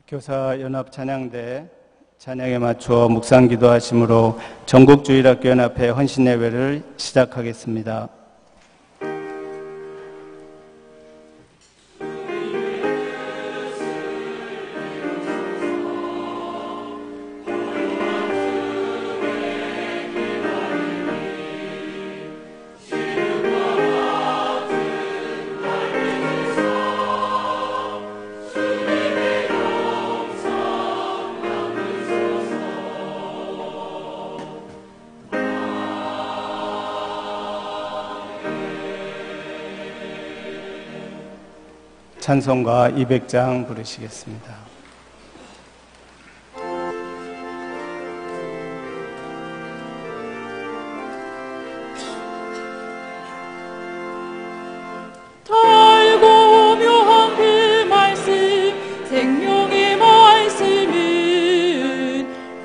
교사연합 찬양대 찬양에 맞추어 묵상기도 하심으로 전국주일학교연합회 헌신예배를 시작하겠습니다. 찬송가 200장 부르시겠습니다. 달고 묘한 그 말씀 생명의 말씀은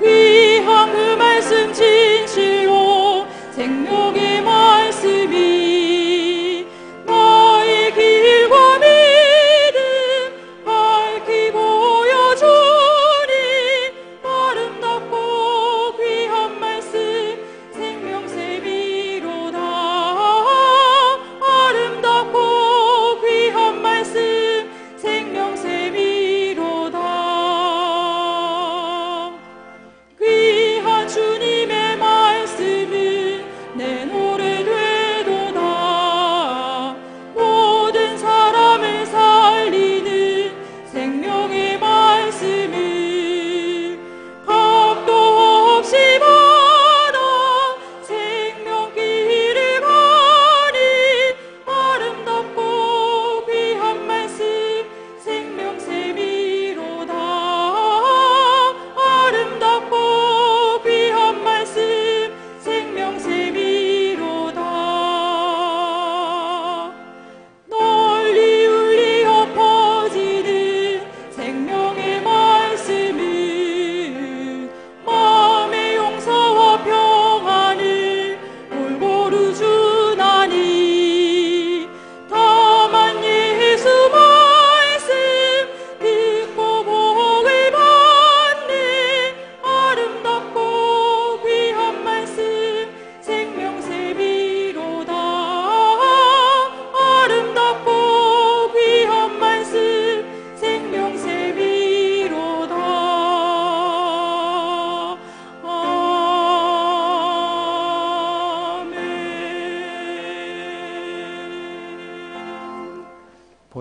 귀한 그 말씀 진실로 생명의 말씀이 나의 길과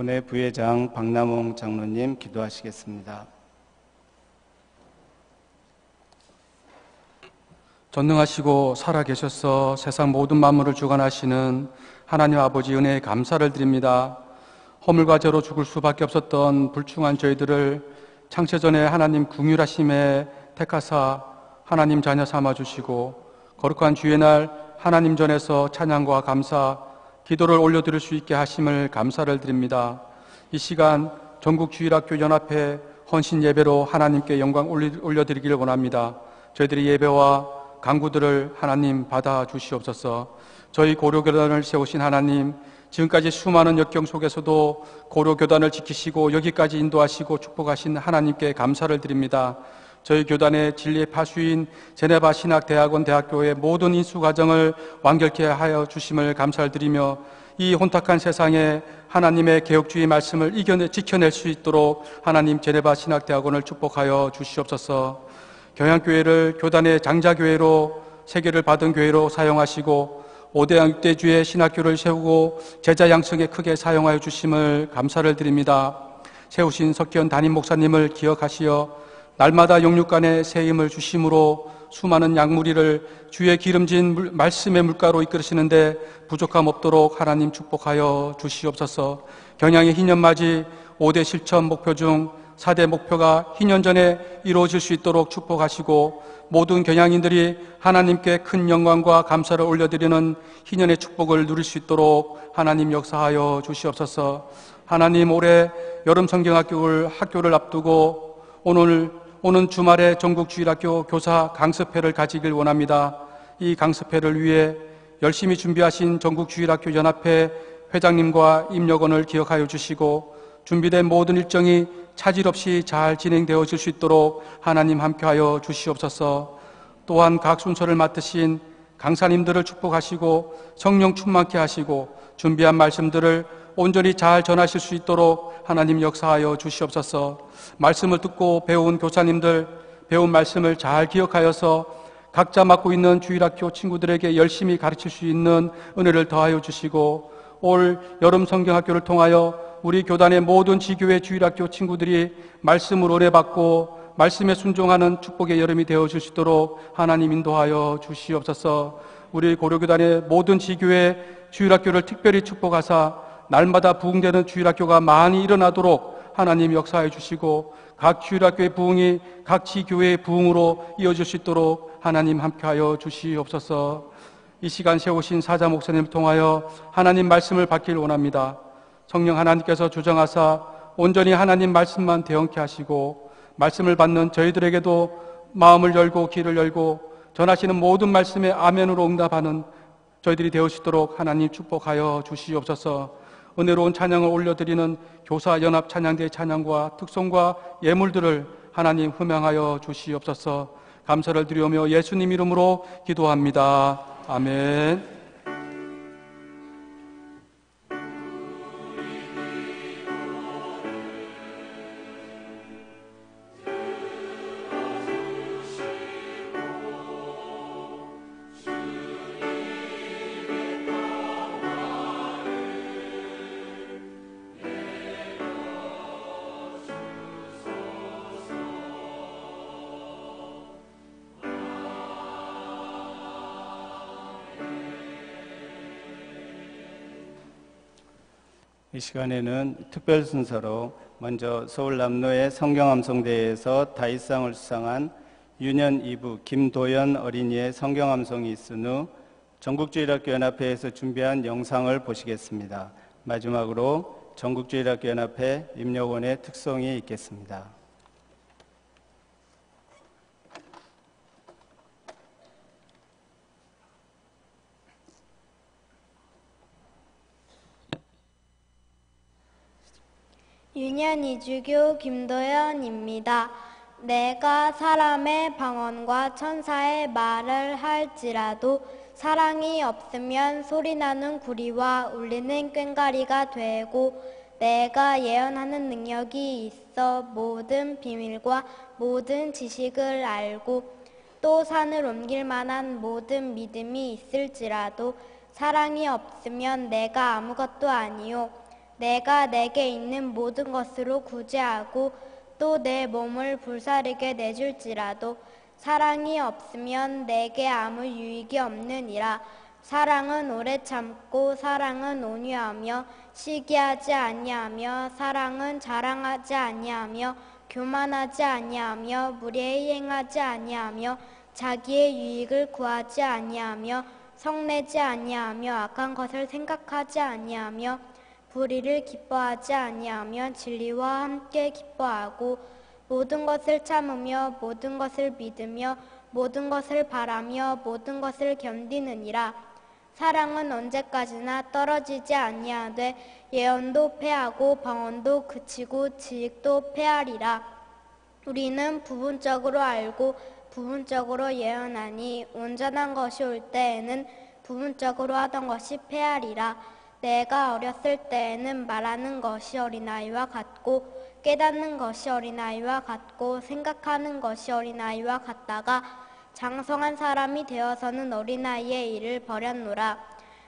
본회 부회장 박남홍 장로님 기도하시겠습니다. 전능하시고 살아계셔서 세상 모든 만물을 주관하시는 하나님 아버지 은혜에 감사를 드립니다. 허물과 죄로 죽을 수밖에 없었던 불충한 저희들을 창세전에 하나님 긍휼하심에 택하사 하나님 자녀 삼아주시고 거룩한 주의 날 하나님 전에서 찬양과 감사, 기도를 올려드릴 수 있게 하심을 감사를 드립니다. 이 시간 전국주일학교 연합회 헌신 예배로 하나님께 영광 올려드리기를 원합니다. 저희들의 예배와 간구들을 하나님 받아 주시옵소서. 저희 고려교단을 세우신 하나님, 지금까지 수많은 역경 속에서도 고려교단을 지키시고 여기까지 인도하시고 축복하신 하나님께 감사를 드립니다. 저희 교단의 진리의 파수인 제네바 신학대학원 대학교의 모든 인수 과정을 완결케 하여 주심을 감사를 드리며 이 혼탁한 세상에 하나님의 개혁주의 말씀을 지켜낼 수 있도록 하나님 제네바 신학대학원을 축복하여 주시옵소서. 경양교회를 교단의 장자교회로 세계를 받은 교회로 사용하시고 5대양 6대주의 신학교를 세우고 제자 양성에 크게 사용하여 주심을 감사를 드립니다. 세우신 석기현 담임 목사님을 기억하시어 날마다 영육간에 새 힘을 주심으로 수많은 양무리를 주의 기름진 말씀의 물가로 이끌으시는데 부족함 없도록 하나님 축복하여 주시옵소서. 경양의 희년맞이 5대 실천 목표 중 4대 목표가 희년 전에 이루어질 수 있도록 축복하시고 모든 경양인들이 하나님께 큰 영광과 감사를 올려드리는 희년의 축복을 누릴 수 있도록 하나님 역사하여 주시옵소서. 하나님, 올해 여름 성경학교를 앞두고 오는 주말에 전국주일학교 교사 강습회를 가지길 원합니다. 이 강습회를 위해 열심히 준비하신 전국주일학교 연합회 회장님과 임력원을 기억하여 주시고 준비된 모든 일정이 차질 없이 잘 진행되어질 수 있도록 하나님 함께하여 주시옵소서. 또한 각 순서를 맡으신 강사님들을 축복하시고 성령 충만케 하시고 준비한 말씀들을 온전히 잘 전하실 수 있도록 하나님 역사하여 주시옵소서. 말씀을 듣고 배운 교사님들, 배운 말씀을 잘 기억하여서 각자 맡고 있는 주일학교 친구들에게 열심히 가르칠 수 있는 은혜를 더하여 주시고, 올 여름 성경학교를 통하여 우리 교단의 모든 지교회 주일학교 친구들이 말씀을 오래 받고 말씀에 순종하는 축복의 여름이 되어질 수 있도록 하나님 인도하여 주시옵소서. 우리 고려교단의 모든 지교회 주일학교를 특별히 축복하사 날마다 부흥되는 주일학교가 많이 일어나도록 하나님 역사해 주시고, 각 주일학교의 부흥이 각 지교회의 부흥으로 이어질 수 있도록 하나님 함께하여 주시옵소서. 이 시간 세우신 사자 목사님을 통하여 하나님 말씀을 받기를 원합니다. 성령 하나님께서 주정하사 온전히 하나님 말씀만 대언케 하시고, 말씀을 받는 저희들에게도 마음을 열고 귀를 열고 전하시는 모든 말씀에 아멘으로 응답하는 저희들이 되어 수 있도록 하나님 축복하여 주시옵소서. 은혜로운 찬양을 올려드리는 교사연합 찬양대의 찬양과 특송과 예물들을 하나님 흠양하여 주시옵소서. 감사를 드리오며 예수님 이름으로 기도합니다. 아멘. 이 시간에는 특별 순서로 먼저 서울 남로의 성경암송대회에서 다윗상을 수상한 유년 2부 김도연 어린이의 성경암송이 있은 후 전국주일학교연합회에서 준비한 영상을 보시겠습니다. 마지막으로 전국주일학교연합회 임력원의 특송이 있겠습니다. 유년 2주교 김도연입니다. 내가 사람의 방언과 천사의 말을 할지라도 사랑이 없으면 소리나는 구리와 울리는 꽹과리가 되고, 내가 예언하는 능력이 있어 모든 비밀과 모든 지식을 알고 또 산을 옮길 만한 모든 믿음이 있을지라도 사랑이 없으면 내가 아무것도 아니요 내가 내게 있는 모든 것으로 구제하고 또 내 몸을 불사르게 내줄지라도 사랑이 없으면 내게 아무 유익이 없느니라. 사랑은 오래 참고 사랑은 온유하며 시기하지 아니하며 사랑은 자랑하지 아니하며 교만하지 아니하며 무례히 행하지 아니하며 자기의 유익을 구하지 아니하며 성내지 아니하며 악한 것을 생각하지 아니하며 불의를 기뻐하지 아니하며 진리와 함께 기뻐하고 모든 것을 참으며 모든 것을 믿으며 모든 것을 바라며 모든 것을 견디느니라. 사랑은 언제까지나 떨어지지 아니하되 예언도 패하고 방언도 그치고 지식도 패하리라. 우리는 부분적으로 알고 부분적으로 예언하니 온전한 것이 올 때에는 부분적으로 하던 것이 패하리라. 내가 어렸을 때에는 말하는 것이 어린아이와 같고 깨닫는 것이 어린아이와 같고 생각하는 것이 어린아이와 같다가 장성한 사람이 되어서는 어린아이의 일을 버렸노라.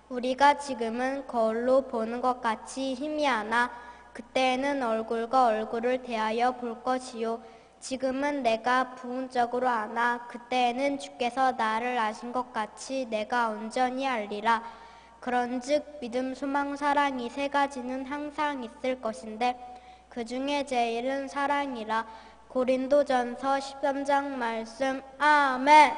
우리가 지금은 거울로 보는 것 같이 희미하나 그때에는 얼굴과 얼굴을 대하여 볼 것이요 지금은 내가 부분적으로 아나 그때에는 주께서 나를 아신 것 같이 내가 온전히 알리라. 그런즉 믿음, 소망, 사랑 이 세 가지는 항상 있을 것인데 그 중에 제일은 사랑이라. 고린도전서 13장 말씀. 아멘.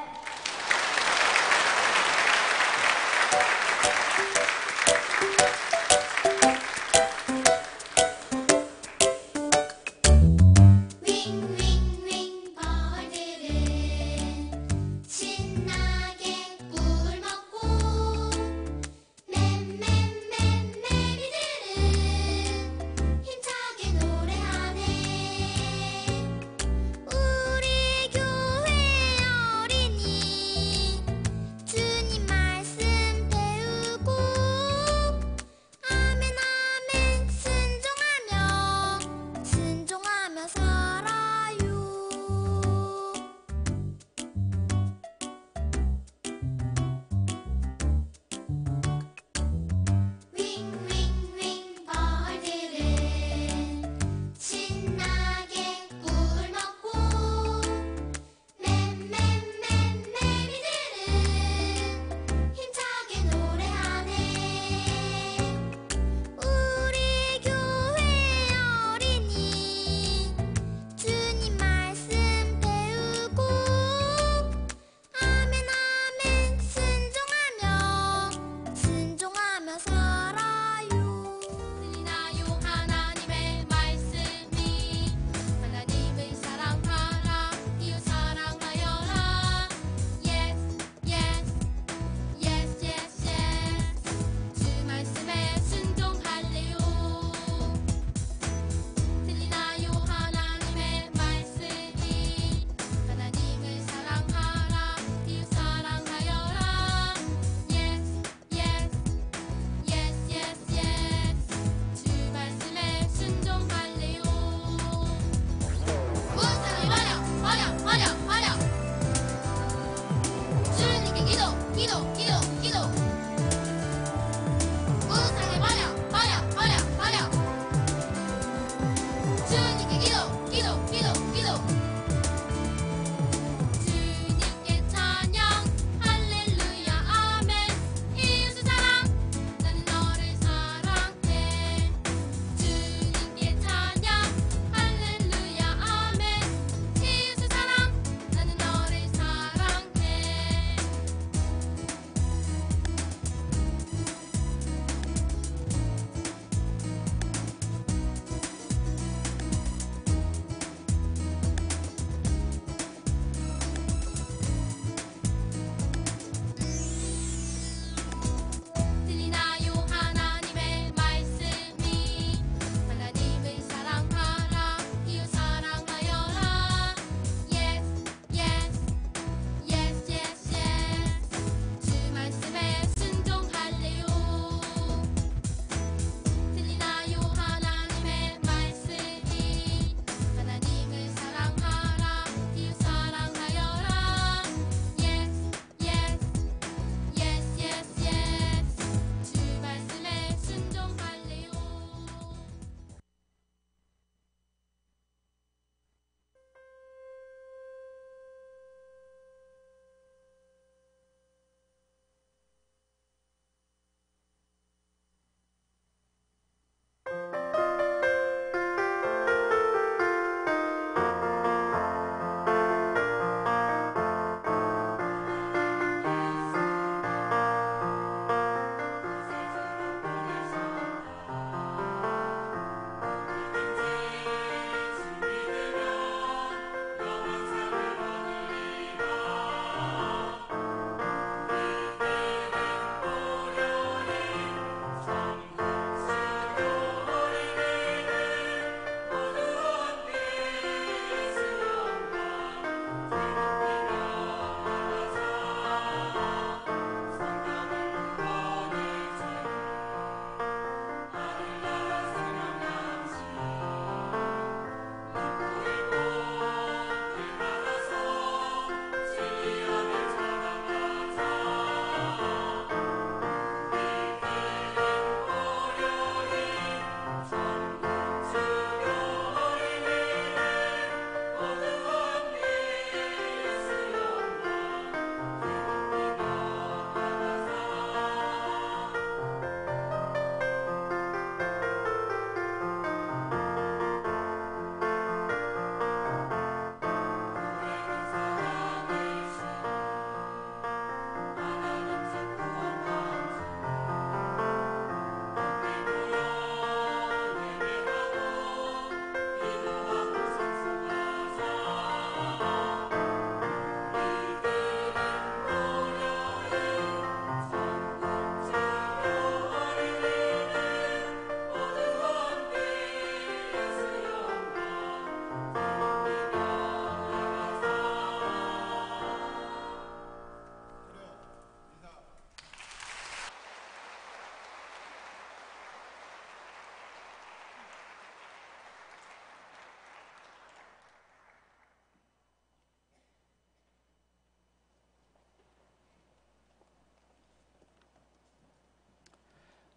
힘차게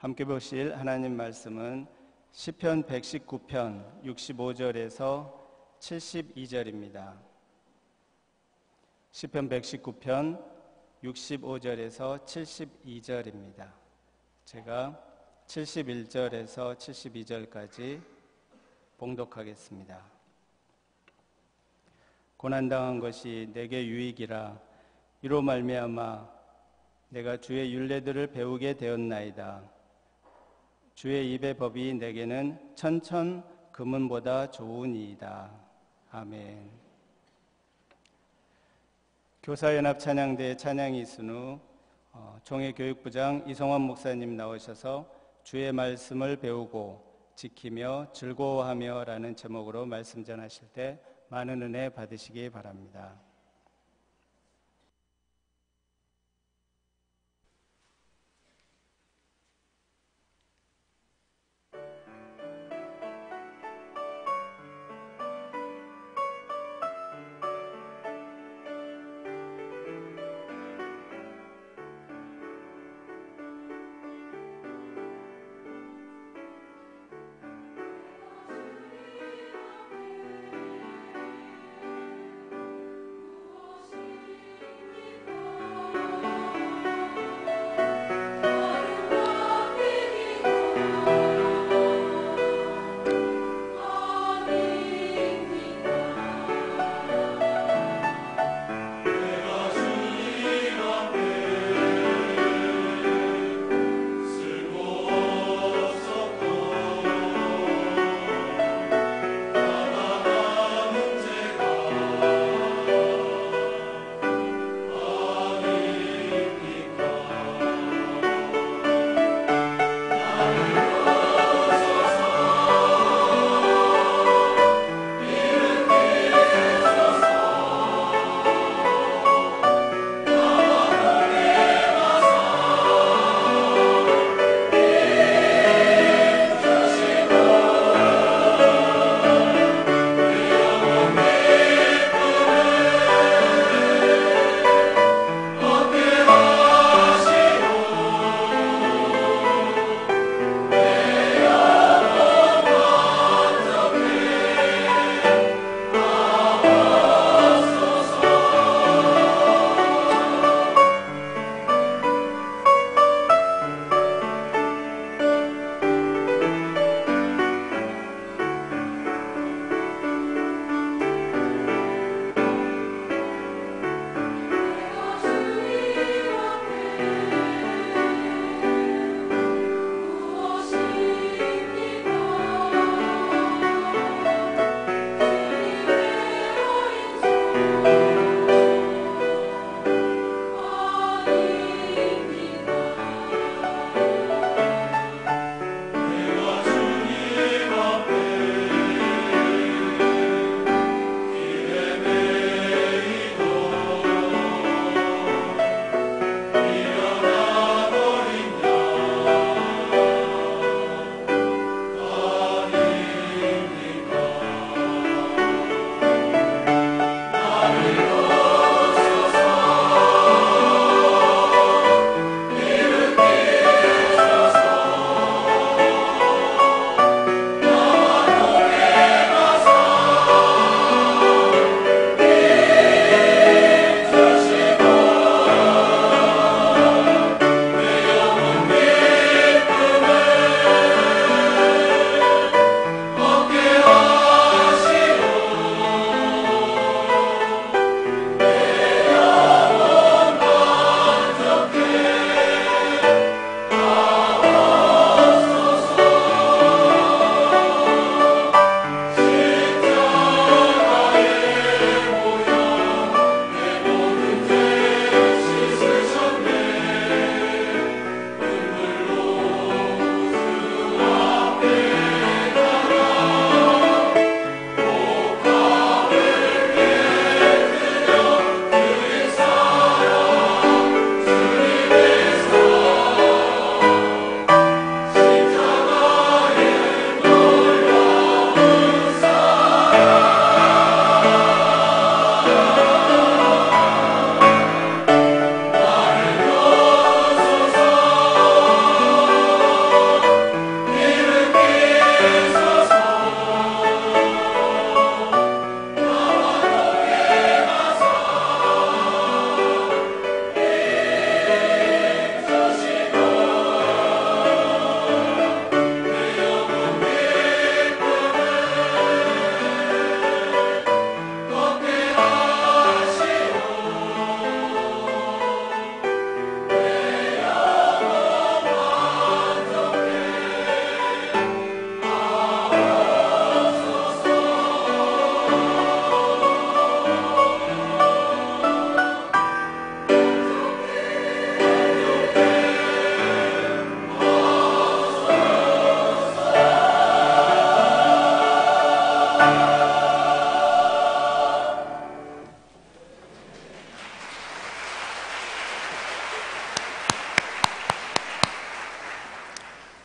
함께 보실 하나님 말씀은 시편 119편 65절에서 72절입니다. 시편 119편 65절에서 72절입니다. 제가 71절에서 72절까지 봉독하겠습니다. 고난당한 것이 내게 유익이라. 이로 말미암아 내가 주의 율례들을 배우게 되었나이다. 주의 입의 법이 내게는 천천 금은보다 좋으니이다. 아멘. 교사연합 찬양대 찬양이 있은 후 종회교육부장 이성환 목사님 나오셔서 주의 말씀을 배우고 지키며 즐거워하며 라는 제목으로 말씀 전하실 때 많은 은혜 받으시기 바랍니다.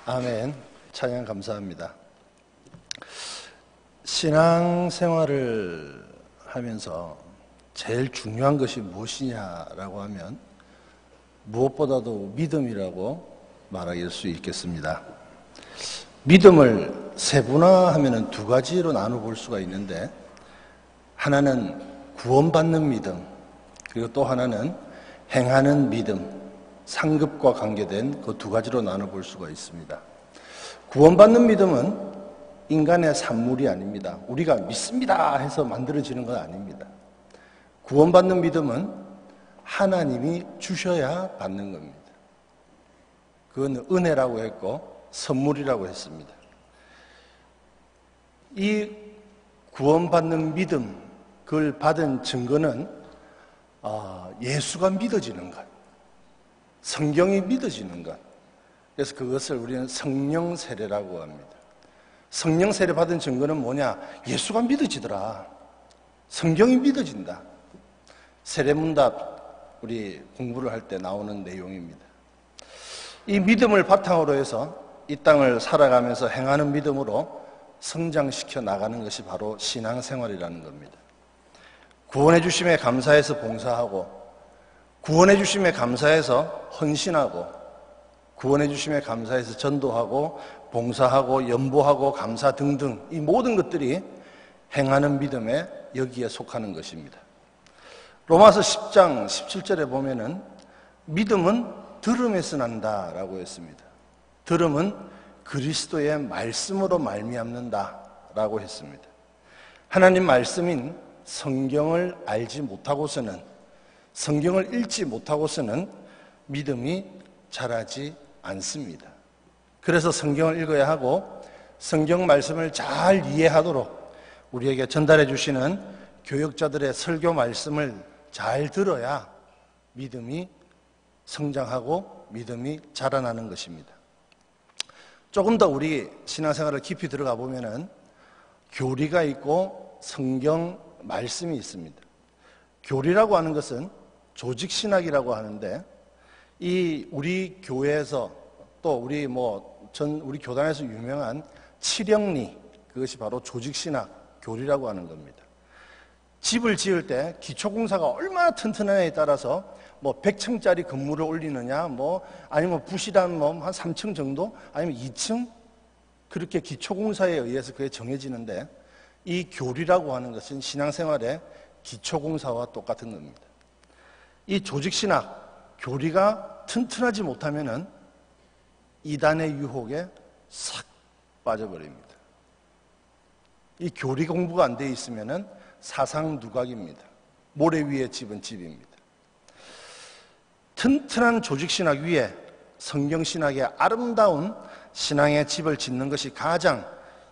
아멘. 찬양 감사합니다. 신앙생활을 하면서 제일 중요한 것이 무엇이냐라고 하면 무엇보다도 믿음이라고 말할 수 있겠습니다. 믿음을 세분화하면 두 가지로 나눠볼 수가 있는데, 하나는 구원받는 믿음, 그리고 또 하나는 행하는 믿음, 상급과 관계된 그 두 가지로 나눠볼 수가 있습니다. 구원받는 믿음은 인간의 산물이 아닙니다. 우리가 믿습니다 해서 만들어지는 건 아닙니다. 구원받는 믿음은 하나님이 주셔야 받는 겁니다. 그건 은혜라고 했고 선물이라고 했습니다. 이 구원받는 믿음, 그걸 받은 증거는 예수가 믿어지는 것, 성경이 믿어지는 것. 그래서 그것을 우리는 성령 세례라고 합니다. 성령 세례 받은 증거는 뭐냐? 예수가 믿어지더라. 성경이 믿어진다. 세례문답 우리 공부를 할 때 나오는 내용입니다. 이 믿음을 바탕으로 해서 이 땅을 살아가면서 행하는 믿음으로 성장시켜 나가는 것이 바로 신앙생활이라는 겁니다. 구원해 주심에 감사해서 봉사하고, 구원해 주심에 감사해서 헌신하고, 구원해 주심에 감사해서 전도하고, 봉사하고, 연보하고, 감사 등등, 이 모든 것들이 행하는 믿음에 여기에 속하는 것입니다. 로마서 10장 17절에 보면은 믿음은 들음에서 난다라고 했습니다. 들음은 그리스도의 말씀으로 말미암는다라고 했습니다. 하나님 말씀인 성경을 알지 못하고서는, 성경을 읽지 못하고서는 믿음이 자라지 않습니다. 그래서 성경을 읽어야 하고 성경 말씀을 잘 이해하도록 우리에게 전달해 주시는 교역자들의 설교 말씀을 잘 들어야 믿음이 성장하고 믿음이 자라나는 것입니다. 조금 더 우리 신앙생활을 깊이 들어가 보면은 교리가 있고 성경 말씀이 있습니다. 교리라고 하는 것은 조직신학이라고 하는데, 이 우리 교회에서 또 우리 우리 교단에서 유명한 칠영리, 그것이 바로 조직신학 교리라고 하는 겁니다. 집을 지을 때 기초공사가 얼마나 튼튼하냐에 따라서 100층짜리 건물을 올리느냐, 아니면 부실한 한 3층 정도, 아니면 2층, 그렇게 기초공사에 의해서 그게 정해지는데, 이 교리라고 하는 것은 신앙생활의 기초공사와 똑같은 겁니다. 이 조직신학, 교리가 튼튼하지 못하면은 이단의 유혹에 싹 빠져버립니다. 이 교리 공부가 안 돼 있으면은 사상 누각입니다. 모래 위에 집은 집입니다. 튼튼한 조직신학 위에 성경신학의 아름다운 신앙의 집을 짓는 것이 가장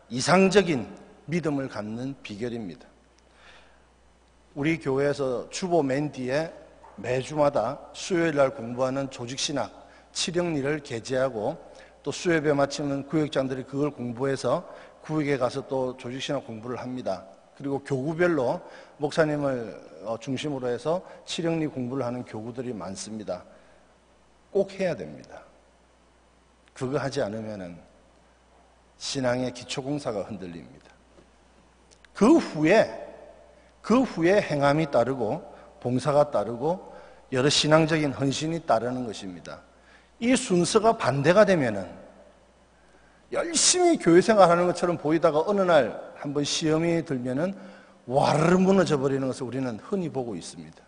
이상적인 믿음을 갖는 비결입니다. 우리 교회에서 주보 맨 뒤에 매주마다 수요일 날 공부하는 조직신학 칠영리를 게재하고, 또 수요예배 마치면 구역장들이 그걸 공부해서 구역에 가서 또 조직신학 공부를 합니다. 그리고 교구별로 목사님을 중심으로 해서 칠영리 공부를 하는 교구들이 많습니다. 꼭 해야 됩니다. 그거 하지 않으면 신앙의 기초공사가 흔들립니다. 그 후에 행함이 따르고 봉사가 따르고 여러 신앙적인 헌신이 따르는 것입니다. 이 순서가 반대가 되면은 열심히 교회 생활하는 것처럼 보이다가 어느 날 한번 시험이 들면은 와르르 무너져 버리는 것을 우리는 흔히 보고 있습니다.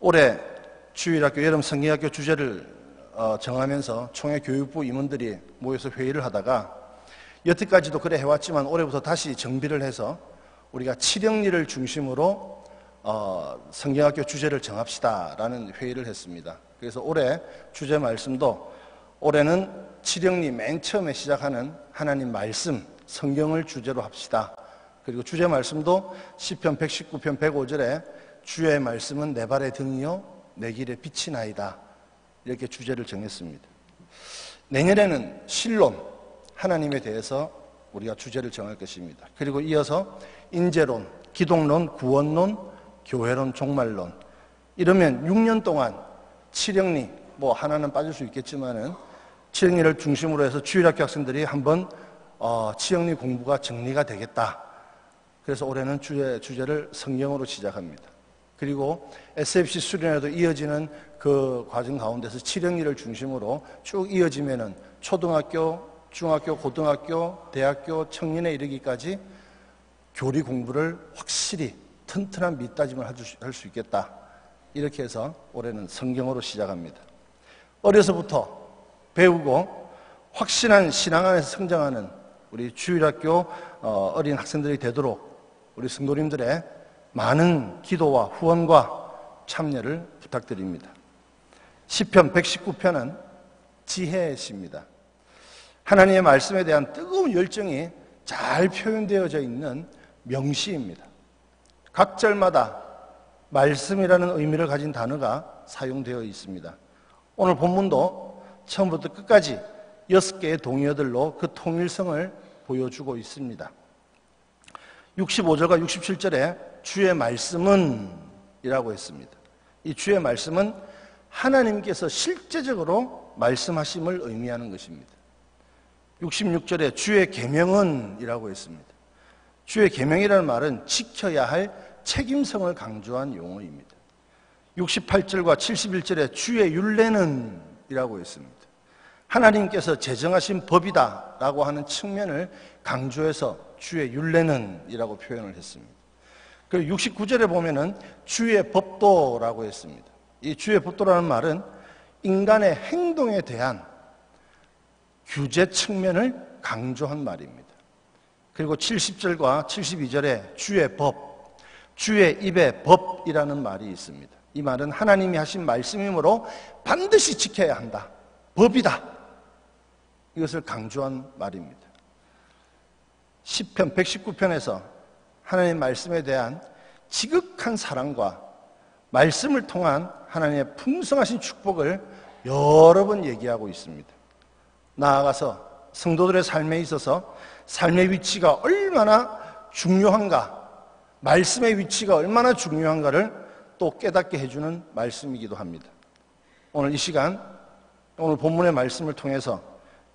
올해 주일학교 여름 성경학교 주제를 정하면서 총회 교육부 임원들이 모여서 회의를 하다가, 여태까지도 그래 해왔지만 올해부터 다시 정비를 해서 우리가 칠영리를 중심으로 성경학교 주제를 정합시다라는 회의를 했습니다. 그래서 올해 주제 말씀도 올해는 칠영리 맨 처음에 시작하는 하나님 말씀, 성경을 주제로 합시다. 그리고 주제 말씀도 시편 119편 105절에 주의 말씀은 내 발의 등이요 내 길의 빛이나이다, 이렇게 주제를 정했습니다. 내년에는 신론, 하나님에 대해서 우리가 주제를 정할 것입니다. 그리고 이어서 인재론, 기독론, 구원론, 교회론, 종말론, 이러면 6년 동안 칠영리, 하나는 빠질 수 있겠지만은 치영리를 중심으로 해서 주일학교 학생들이 한번 치영리 공부가 정리가 되겠다. 그래서 올해는 주제를 성경으로 시작합니다. 그리고 SFC 수련회도 이어지는 그 과정 가운데서 치영리를 중심으로 쭉 이어지면은 초등학교, 중학교, 고등학교, 대학교, 청년에 이르기까지 교리 공부를 확실히 튼튼한 밑다짐을 할 수 있겠다. 이렇게 해서 올해는 성경으로 시작합니다. 어려서부터 배우고 확실한 신앙 안에서 성장하는 우리 주일학교 어린 학생들이 되도록 우리 성도님들의 많은 기도와 후원과 참여를 부탁드립니다. 시편 119편은 지혜의 시입니다. 하나님의 말씀에 대한 뜨거운 열정이 잘 표현되어져 있는 명시입니다. 각 절마다 말씀이라는 의미를 가진 단어가 사용되어 있습니다. 오늘 본문도 처음부터 끝까지 6개의 동의어들로 그 통일성을 보여주고 있습니다. 65절과 67절에 주의 말씀은 이라고 했습니다. 이 주의 말씀은 하나님께서 실제적으로 말씀하심을 의미하는 것입니다. 66절에 주의 계명은 이라고 했습니다. 주의 계명이라는 말은 지켜야 할 책임성을 강조한 용어입니다. 68절과 71절에 주의 율례는 이라고 했습니다. 하나님께서 제정하신 법이다 라고 하는 측면을 강조해서 주의 율례는 이라고 표현을 했습니다. 그리고 69절에 보면은 주의 법도라고 했습니다. 이 주의 법도라는 말은 인간의 행동에 대한 규제 측면을 강조한 말입니다. 그리고 70절과 72절에 주의 법, 주의 입의 법이라는 말이 있습니다. 이 말은 하나님이 하신 말씀이므로 반드시 지켜야 한다. 법이다. 이것을 강조한 말입니다. 시편 119편에서 하나님의 말씀에 대한 지극한 사랑과 말씀을 통한 하나님의 풍성하신 축복을 여러 번 얘기하고 있습니다. 나아가서 성도들의 삶에 있어서 삶의 위치가 얼마나 중요한가, 말씀의 위치가 얼마나 중요한가를 또 깨닫게 해주는 말씀이기도 합니다. 오늘 이 시간, 오늘 본문의 말씀을 통해서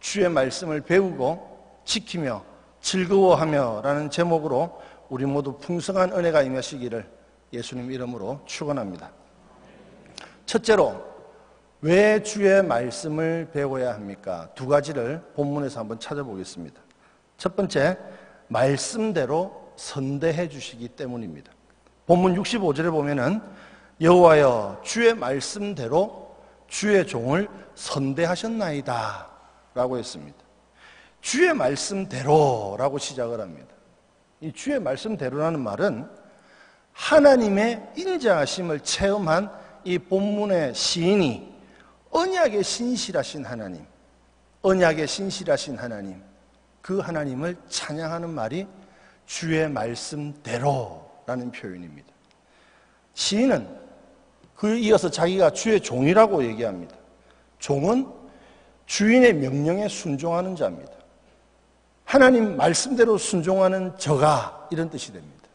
주의 말씀을 배우고 지키며 즐거워하며 라는 제목으로 우리 모두 풍성한 은혜가 임하시기를 예수님 이름으로 축원합니다. 첫째로, 왜 주의 말씀을 배워야 합니까? 두 가지를 본문에서 한번 찾아보겠습니다. 첫 번째, 말씀대로 선대해 주시기 때문입니다. 본문 65절에 보면은 여호와여 주의 말씀대로 주의 종을 선대하셨나이다 라고 했습니다. 주의 말씀대로 라고 시작을 합니다. 이 주의 말씀대로라는 말은 하나님의 인자하심을 체험한 이 본문의 시인이 언약의 신실하신 하나님, 언약의 신실하신 하나님, 그 하나님을 찬양하는 말이 주의 말씀대로라는 표현입니다. 시인은 그 이어서 자기가 주의 종이라고 얘기합니다. 종은 주인의 명령에 순종하는 자입니다. 하나님 말씀대로 순종하는 저가 이런 뜻이 됩니다.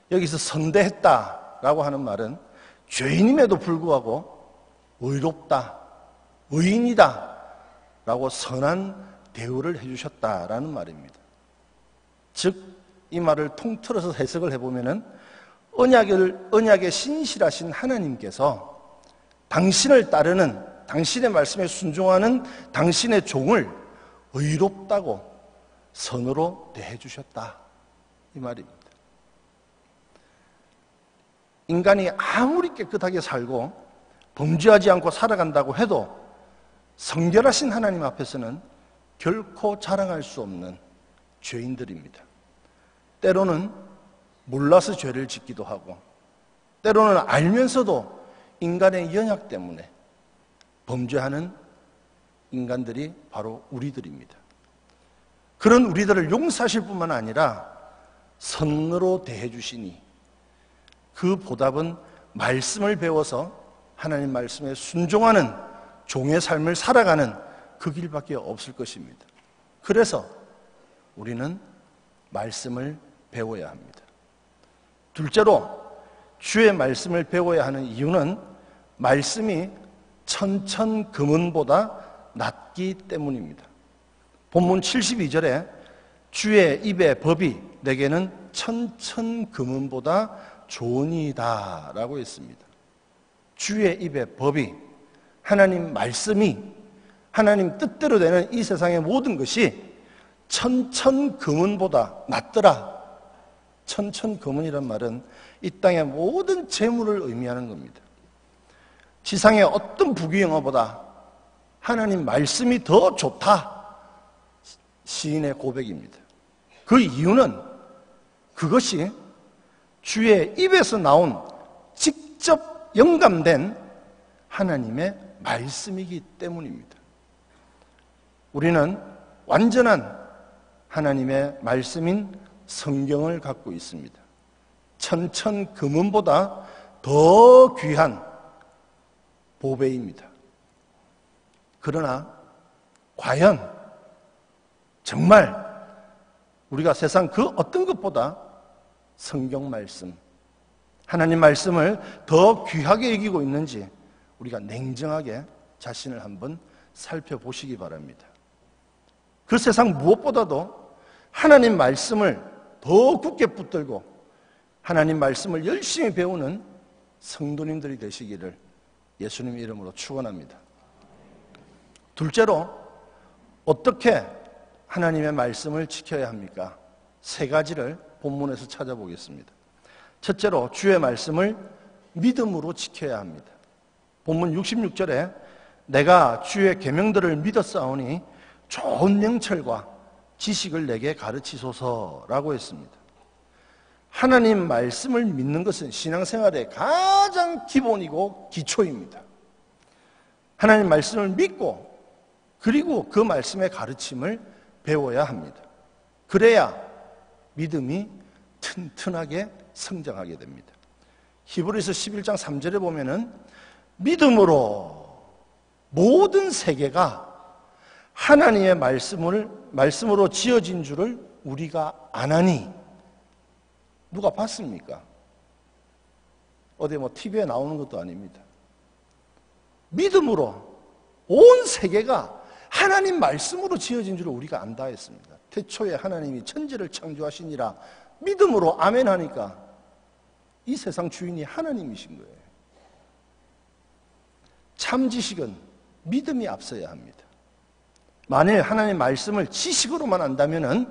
여기서 선대했다라고 하는 말은 죄인임에도 불구하고 의롭다, 의인이다 라고 선한 대우를 해주셨다라는 말입니다. 즉, 이 말을 통틀어서 해석을 해보면은 언약의 신실하신 하나님께서 당신을 따르는, 당신의 말씀에 순종하는 당신의 종을 의롭다고 선으로 대해주셨다 이 말입니다. 인간이 아무리 깨끗하게 살고 범죄하지 않고 살아간다고 해도 성결하신 하나님 앞에서는 결코 자랑할 수 없는 죄인들입니다. 때로는 몰라서 죄를 짓기도 하고, 때로는 알면서도 인간의 연약 때문에 범죄하는 인간들이 바로 우리들입니다. 그런 우리들을 용서하실 뿐만 아니라 선으로 대해주시니 그 보답은 말씀을 배워서 하나님 말씀에 순종하는 종의 삶을 살아가는 그 길밖에 없을 것입니다. 그래서 우리는 말씀을 배워야 합니다. 둘째로, 주의 말씀을 배워야 하는 이유는 말씀이 천천금은보다 낫기 때문입니다. 본문 72절에 주의 입의 법이 내게는 천천금은보다 좋으니이다 라고 했습니다. 주의 입의 법이, 하나님 말씀이, 하나님 뜻대로 되는 이 세상의 모든 것이 천천금은보다 낫더라. 천천금은이란 말은 이 땅의 모든 재물을 의미하는 겁니다. 지상의 어떤 부귀영화보다 하나님 말씀이 더 좋다. 시인의 고백입니다. 그 이유는 그것이 주의 입에서 나온 직접 영감된 하나님의 말씀이기 때문입니다. 우리는 완전한 하나님의 말씀인 성경을 갖고 있습니다. 천천금은보다 더 귀한 보배입니다. 그러나 과연 정말 우리가 세상 그 어떤 것보다 성경 말씀, 하나님 말씀을 더 귀하게 여기고 있는지 우리가 냉정하게 자신을 한번 살펴보시기 바랍니다. 그 세상 무엇보다도 하나님 말씀을 더 굳게 붙들고 하나님 말씀을 열심히 배우는 성도님들이 되시기를 예수님 이름으로 축원합니다. 둘째로 어떻게 하나님의 말씀을 지켜야 합니까? 세 가지를 본문에서 찾아보겠습니다. 첫째로 주의 말씀을 믿음으로 지켜야 합니다. 본문 66절에 내가 주의 계명들을 믿었사오니 좋은 명철과 지식을 내게 가르치소서라고 했습니다. 하나님 말씀을 믿는 것은 신앙생활의 가장 기본이고 기초입니다. 하나님 말씀을 믿고 그리고 그 말씀의 가르침을 배워야 합니다. 그래야 믿음이 튼튼하게 성장하게 됩니다. 히브리서 11장 3절에 보면은 믿음으로 모든 세계가 하나님의 말씀으로 지어진 줄을 우리가 아나니. 누가 봤습니까? 어디 TV에 나오는 것도 아닙니다. 믿음으로 온 세계가 하나님 말씀으로 지어진 줄을 우리가 안다 했습니다. 태초에 하나님이 천지를 창조하시니라 믿음으로 아멘 하니까 이 세상 주인이 하나님이신 거예요. 참 지식은 믿음이 앞서야 합니다. 만일 하나님 말씀을 지식으로만 안다면은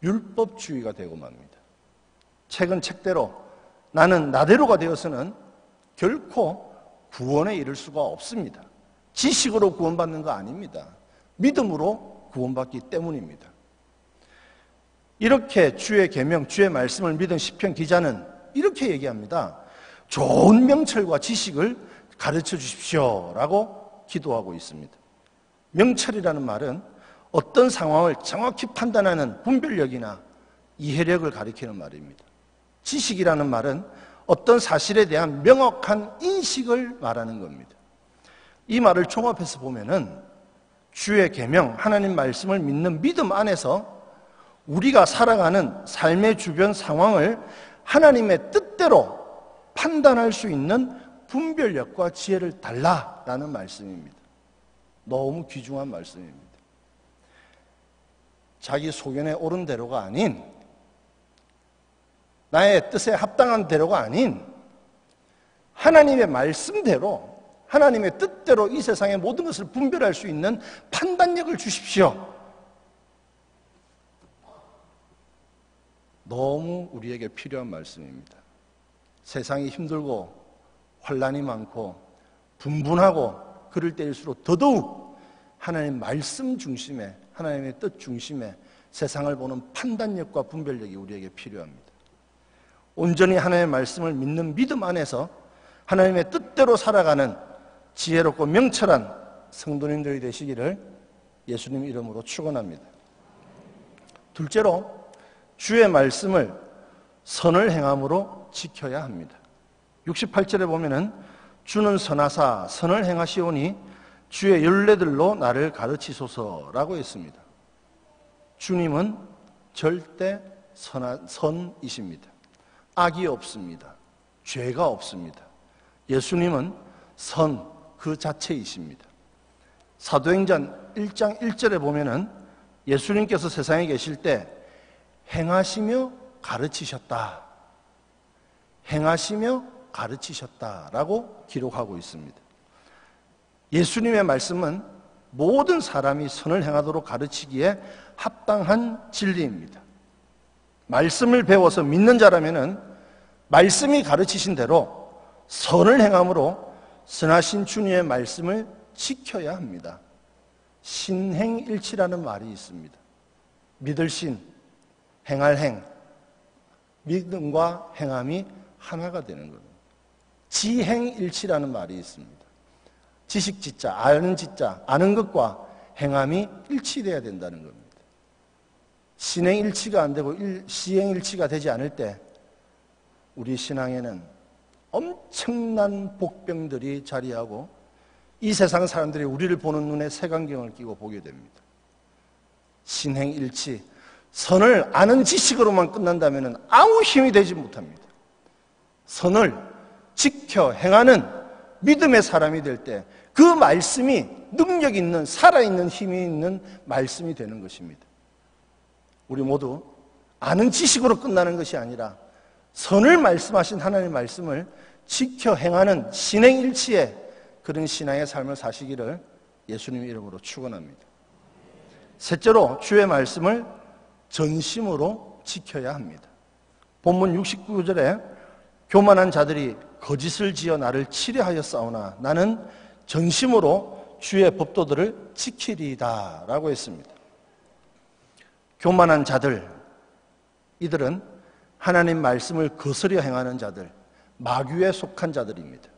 율법주의가 되고 맙니다. 책은 책대로 나는 나대로가 되어서는 결코 구원에 이를 수가 없습니다. 지식으로 구원받는 거 아닙니다. 믿음으로 구원받기 때문입니다. 이렇게 주의 계명, 주의 말씀을 믿은 시편 기자는 이렇게 얘기합니다. 좋은 명철과 지식을 가르쳐 주십시오라고 기도하고 있습니다. 명철이라는 말은 어떤 상황을 정확히 판단하는 분별력이나 이해력을 가리키는 말입니다. 지식이라는 말은 어떤 사실에 대한 명확한 인식을 말하는 겁니다. 이 말을 종합해서 보면은 주의 계명, 하나님 말씀을 믿는 믿음 안에서 우리가 살아가는 삶의 주변 상황을 하나님의 뜻대로 판단할 수 있는 분별력과 지혜를 달라라는 말씀입니다. 너무 귀중한 말씀입니다. 자기 소견에 옳은 대로가 아닌, 나의 뜻에 합당한 대로가 아닌 하나님의 말씀대로, 하나님의 뜻대로 이 세상의 모든 것을 분별할 수 있는 판단력을 주십시오. 너무 우리에게 필요한 말씀입니다. 세상이 힘들고 환난이 많고 분분하고 그럴 때일수록 더더욱 하나님의 말씀 중심에, 하나님의 뜻 중심에 세상을 보는 판단력과 분별력이 우리에게 필요합니다. 온전히 하나님의 말씀을 믿는 믿음 안에서 하나님의 뜻대로 살아가는 지혜롭고 명철한 성도님들이 되시기를 예수님 이름으로 축원합니다. 둘째로 주의 말씀을 선을 행함으로 지켜야 합니다. 68절에 보면은 주는 선하사 선을 행하시오니 주의 열례들로 나를 가르치소서라고 했습니다. 주님은 절대 선이십니다. 악이 없습니다. 죄가 없습니다. 예수님은 선 그 자체이십니다. 사도행전 1장 1절에 보면은 예수님께서 세상에 계실 때 행하시며 가르치셨다. 행하시며 가르치셨다라고 기록하고 있습니다. 예수님의 말씀은 모든 사람이 선을 행하도록 가르치기에 합당한 진리입니다. 말씀을 배워서 믿는 자라면은 말씀이 가르치신 대로 선을 행함으로 선하신 주님의 말씀을 지켜야 합니다. 신행일치라는 말이 있습니다. 믿을 신, 행할 행, 믿음과 행함이 하나가 되는 겁니다. 지행일치라는 말이 있습니다. 지식 지자, 아는 지자, 아는 것과 행함이 일치돼야 된다는 겁니다. 신행일치가 안 되고 시행일치가 되지 않을 때 우리 신앙에는 엄청난 복병들이 자리하고 이 세상 사람들이 우리를 보는 눈에 색안경을 끼고 보게 됩니다. 신행일치, 선을 아는 지식으로만 끝난다면 아무 힘이 되지 못합니다. 선을 지켜 행하는 믿음의 사람이 될 때 그 말씀이 능력 있는, 살아있는 힘이 있는 말씀이 되는 것입니다. 우리 모두 아는 지식으로 끝나는 것이 아니라 선을 말씀하신 하나님의 말씀을 지켜 행하는 신행일치의 그런 신앙의 삶을 사시기를 예수님의 이름으로 축원합니다. 셋째로 주의 말씀을 전심으로 지켜야 합니다. 본문 69절에 교만한 자들이 거짓을 지어 나를 치려하여 싸우나 나는 전심으로 주의 법도들을 지키리이다 라고 했습니다. 교만한 자들, 이들은 하나님 말씀을 거스려 행하는 자들, 마귀에 속한 자들입니다.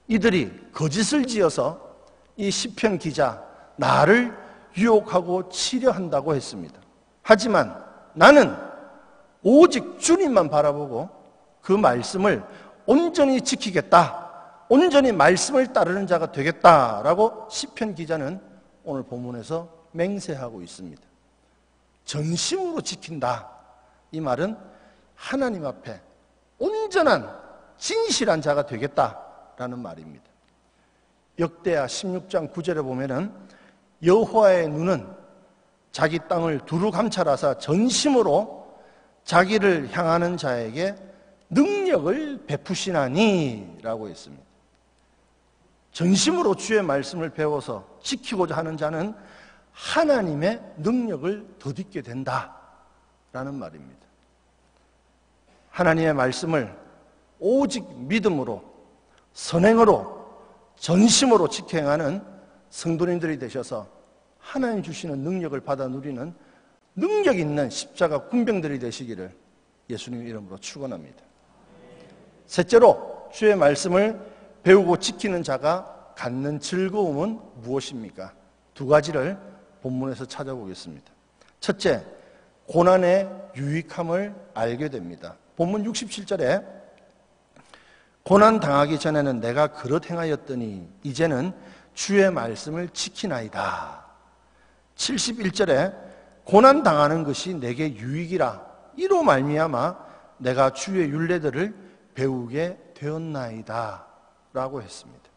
이들이 거짓을 지어서 이 시편 기자 나를 유혹하고 치려한다고 했습니다. 하지만 나는 오직 주님만 바라보고 그 말씀을 온전히 지키겠다, 온전히 말씀을 따르는 자가 되겠다라고 시편 기자는 오늘 본문에서 맹세하고 있습니다. 전심으로 지킨다, 이 말은 하나님 앞에 온전한 진실한 자가 되겠다라는 말입니다. 역대하 16장 9절에 보면은 여호와의 눈은 자기 땅을 두루 감찰하사 전심으로 자기를 향하는 자에게 능력을 베푸시나니 라고 했습니다. 전심으로 주의 말씀을 배워서 지키고자 하는 자는 하나님의 능력을 덧입게 된다라는 말입니다. 하나님의 말씀을 오직 믿음으로, 선행으로, 전심으로 지켜 행하는 성도님들이 되셔서 하나님 주시는 능력을 받아 누리는 능력 있는 십자가 군병들이 되시기를 예수님 이름으로 축원합니다. 셋째로 주의 말씀을 배우고 지키는 자가 갖는 즐거움은 무엇입니까? 두 가지를 본문에서 찾아보겠습니다. 첫째, 고난의 유익함을 알게 됩니다. 본문 67절에 고난 당하기 전에는 내가 그릇 행하였더니 이제는 주의 말씀을 지키나이다. 71절에 고난 당하는 것이 내게 유익이라 이로 말미암아 내가 주의 율례들을 배우게 되었나이다 라고 했습니다.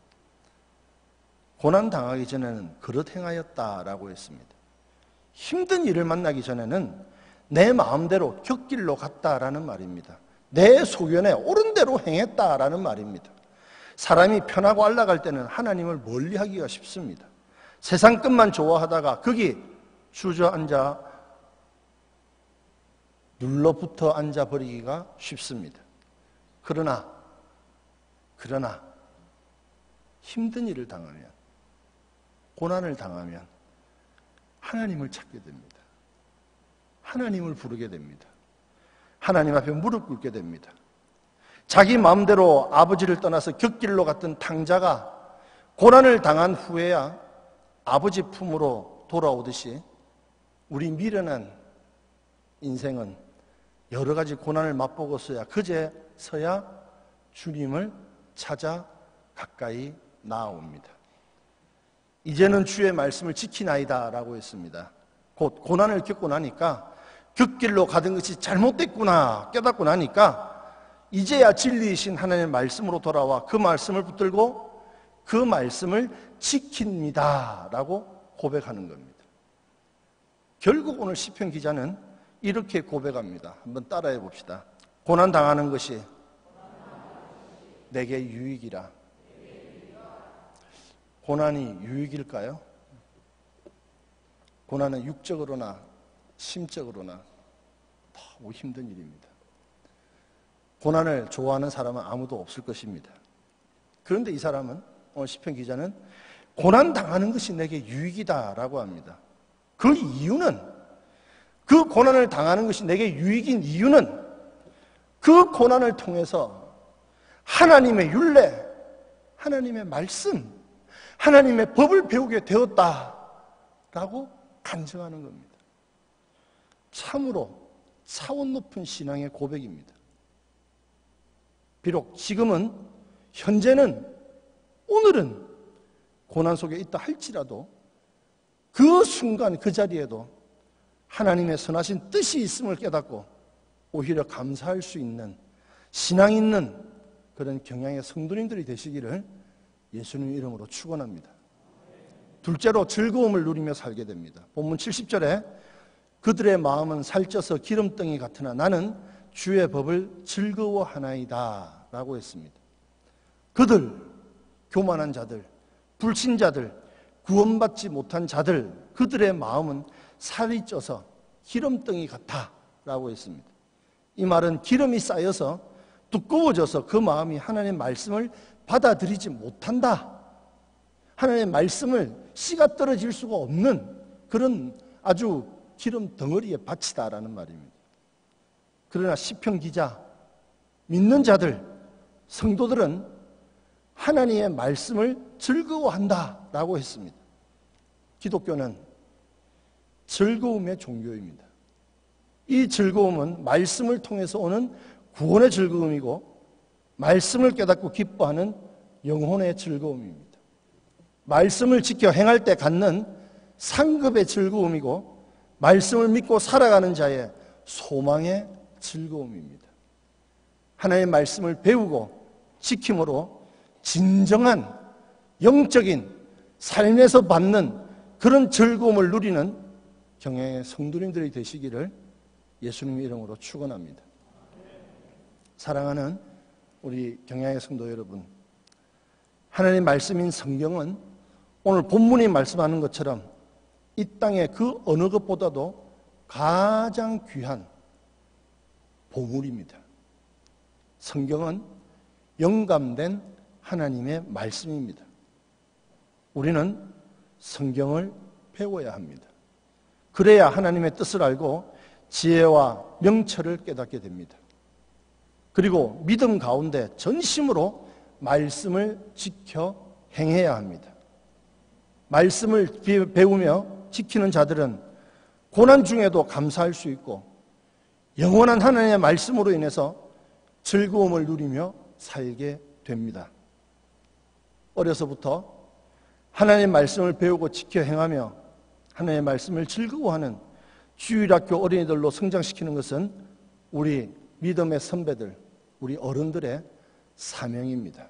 고난 당하기 전에는 그릇 행하였다라고 했습니다. 힘든 일을 만나기 전에는 내 마음대로 곁길로 갔다라는 말입니다. 내 소견에 옳은 대로 행했다라는 말입니다. 사람이 편하고 안락할 때는 하나님을 멀리하기가 쉽습니다. 세상 끝만 좋아하다가 거기 주저앉아 눌러붙어 앉아버리기가 쉽습니다. 그러나 힘든 일을 당하면, 고난을 당하면 하나님을 찾게 됩니다. 하나님을 부르게 됩니다. 하나님 앞에 무릎 꿇게 됩니다. 자기 마음대로 아버지를 떠나서 곁길로 갔던 탕자가 고난을 당한 후에야 아버지 품으로 돌아오듯이 우리 미련한 인생은 여러 가지 고난을 맛보고서야 그제서야 주님을 찾아 가까이 나아옵니다. 이제는 주의 말씀을 지키나이다 라고 했습니다. 곧 고난을 겪고 나니까 곁길로 가던 것이 잘못됐구나 깨닫고 나니까 이제야 진리이신 하나님의 말씀으로 돌아와 그 말씀을 붙들고 그 말씀을 지킵니다 라고 고백하는 겁니다. 결국 오늘 시편 기자는 이렇게 고백합니다. 한번 따라해 봅시다. 고난당하는 것이 내게 유익이라. 고난이 유익일까요? 고난은 육적으로나 심적으로나 너무 힘든 일입니다. 고난을 좋아하는 사람은 아무도 없을 것입니다. 그런데 이 사람은, 오늘 시편 기자는 고난 당하는 것이 내게 유익이다라고 합니다. 그 이유는, 그 고난을 당하는 것이 내게 유익인 이유는 그 고난을 통해서 하나님의 율례, 하나님의 말씀, 하나님의 법을 배우게 되었다라고 간증하는 겁니다. 참으로 차원 높은 신앙의 고백입니다. 비록 지금은, 현재는, 오늘은 고난 속에 있다 할지라도 그 순간 그 자리에도 하나님의 선하신 뜻이 있음을 깨닫고 오히려 감사할 수 있는 신앙 있는 그런 경향의 성도님들이 되시기를 예수님 이름으로 축원합니다. 둘째로 즐거움을 누리며 살게 됩니다. 본문 70절에 그들의 마음은 살쪄서 기름덩이 같으나 나는 주의 법을 즐거워하나이다 라고 했습니다. 그들, 교만한 자들, 불신자들, 구원받지 못한 자들, 그들의 마음은 살이 쪄서 기름덩이 같아 라고 했습니다. 이 말은 기름이 쌓여서 두꺼워져서 그 마음이 하나님의 말씀을 받아들이지 못한다, 하나님의 말씀을 씨가 떨어질 수가 없는 그런 아주 기름 덩어리의 밭이다라는 말입니다. 그러나 시편 기자, 믿는 자들, 성도들은 하나님의 말씀을 즐거워한다라고 했습니다. 기독교는 즐거움의 종교입니다. 이 즐거움은 말씀을 통해서 오는 구원의 즐거움이고 말씀을 깨닫고 기뻐하는 영혼의 즐거움입니다. 말씀을 지켜 행할 때 갖는 상급의 즐거움이고 말씀을 믿고 살아가는 자의 소망의 즐거움입니다. 하나님의 말씀을 배우고 지킴으로 진정한 영적인 삶에서 받는 그런 즐거움을 누리는 경향의 성도님들이 되시기를 예수님의 이름으로 축원합니다. 사랑하는 우리 경향의 성도 여러분, 하나님의 말씀인 성경은 오늘 본문이 말씀하는 것처럼 이 땅의 그 어느 것보다도 가장 귀한 보물입니다. 성경은 영감된 하나님의 말씀입니다. 우리는 성경을 배워야 합니다. 그래야 하나님의 뜻을 알고 지혜와 명철을 깨닫게 됩니다. 그리고 믿음 가운데 전심으로 말씀을 지켜 행해야 합니다. 말씀을 배우며 지키는 자들은 고난 중에도 감사할 수 있고 영원한 하나님의 말씀으로 인해서 즐거움을 누리며 살게 됩니다. 어려서부터 하나님의 말씀을 배우고 지켜 행하며 하나님의 말씀을 즐거워하는 주일학교 어린이들로 성장시키는 것은 우리 믿음의 선배들, 우리 어른들의 사명입니다.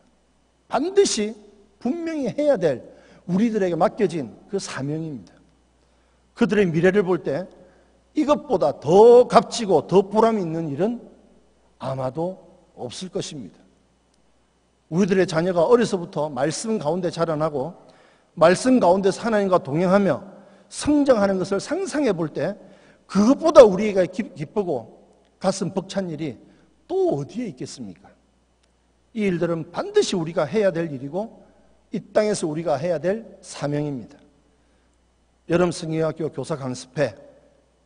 반드시 분명히 해야 될 우리들에게 맡겨진 그 사명입니다. 그들의 미래를 볼 때 이것보다 더 값지고 더 보람이 있는 일은 아마도 없을 것입니다. 우리들의 자녀가 어려서부터 말씀 가운데 자라나고 말씀 가운데서 하나님과 동행하며 성장하는 것을 상상해 볼 때 그것보다 우리가 기쁘고 가슴 벅찬 일이 또 어디에 있겠습니까? 이 일들은 반드시 우리가 해야 될 일이고 이 땅에서 우리가 해야 될 사명입니다. 여름 성경학교 교사 강습회